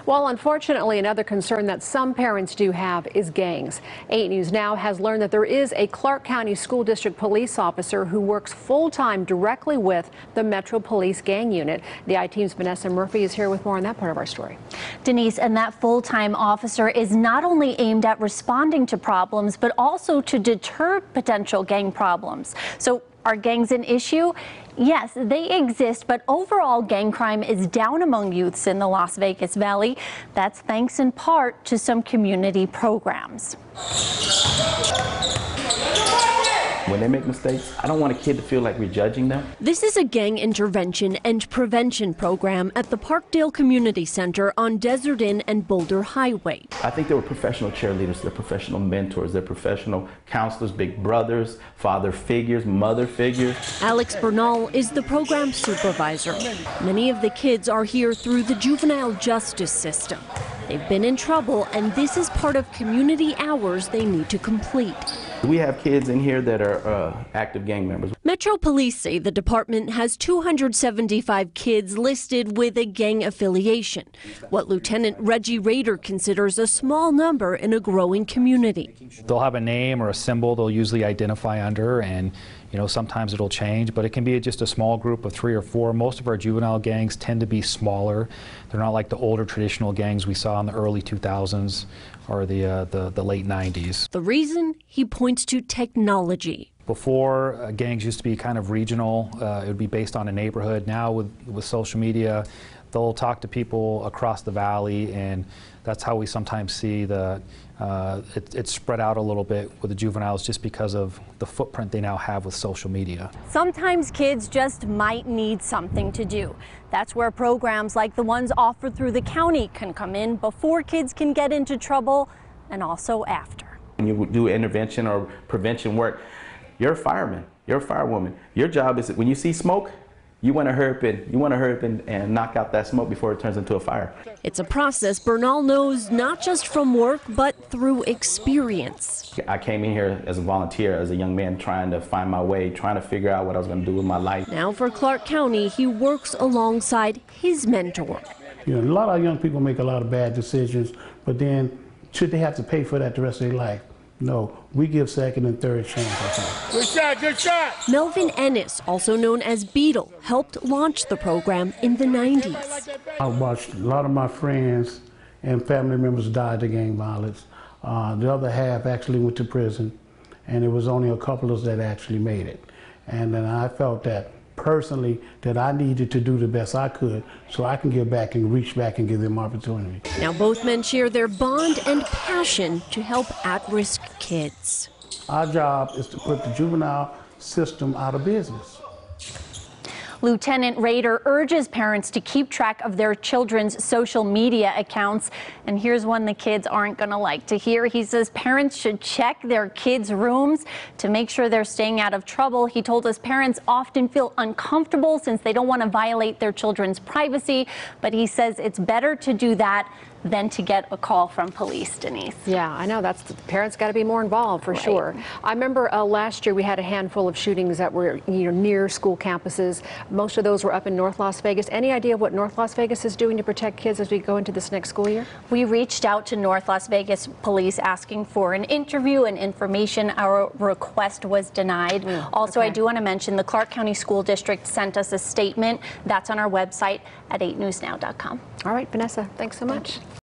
Well, unfortunately, another concern that some parents do have is gangs. 8 News Now has learned that there is a Clark County School District police officer who works full-time directly with the Metro Police Gang Unit. The I-Team's Vanessa Murphy is here with more on that part of our story. Denise, and that full-time officer is not only aimed at responding to problems, but also to deter potential gang problems. So are gangs an issue? Yes, they exist, but overall gang crime is down among youths in the Las Vegas Valley. That's thanks in part to some community programs. When they make mistakes, I don't want a kid to feel like we're judging them. This is a gang intervention and prevention program at the Parkdale Community Center on Desert Inn and Boulder Highway. I think they were professional cheerleaders, they're professional mentors, they're professional counselors, big brothers, father figures, mother figures. Alex Bernal is the program supervisor. Many of the kids are here through the juvenile justice system. They've been in trouble, and this is part of community hours they need to complete. We have kids in here that are active gang members. Metro Police say the department has 275 kids listed with a gang affiliation, what Lieutenant Reggie Rader considers a small number in a growing community. They'll have a name or a symbol they'll usually identify under, and sometimes it'll change, but it can be just a small group of 3 or 4. Most of our juvenile gangs tend to be smaller. They're not like the older traditional gangs we saw in the early 2000s or the late 90s. The reason? He points to technology. Before, gangs used to be kind of regional. It would be based on a neighborhood. Now with social media, they'll talk to people across the valley, and that's how we sometimes see it's spread out a little bit with the juveniles just because of the footprint they now have with social media. Sometimes kids just might need something to do. That's where programs like the ones offered through the county can come in before kids can get into trouble, and also after. When you do intervention or prevention work, you're a fireman, you're a firewoman. Your job is that when you see smoke, you want to hurry up and knock out that smoke before it turns into a fire. It's a process Bernal knows not just from work, but through experience. I came in here as a volunteer, as a young man, trying to find my way, trying to figure out what I was going to do with my life. Now for Clark County, he works alongside his mentor. A lot of young people make a lot of bad decisions, but then should they have to pay for that the rest of their life? No, we give second and third chances. Good shot, good shot! Melvin Ennis, also known as Beetle, helped launch the program in the 90s. I watched a lot of my friends and family members die to gang violence. The other half actually went to prison, and it was only a couple of us that actually made it. And then I felt that personally that I needed to do the best I could so I can give back and reach back and give them opportunity. Now both men share their bond and passion to help at-risk kids. Our job is to put the juvenile system out of business. Lieutenant Rader urges parents to keep track of their children's social media accounts. And here's one the kids aren't going to like to hear. He says parents should check their kids' rooms to make sure they're staying out of trouble. He told us parents often feel uncomfortable since they don't want to violate their children's privacy. But he says it's better to do that than to get a call from police, Denise. Yeah, I know. Parents got to be more involved for sure. I remember last year we had a handful of shootings that were near school campuses. Most of those were up in North Las Vegas. Any idea what North Las Vegas is doing to protect kids as we go into this next school year? We reached out to North Las Vegas police asking for an interview and information. Our request was denied. Also, okay. I do want to mention the Clark County School District sent us a statement. That's on our website at 8newsnow.com. All right, Vanessa, thanks so much.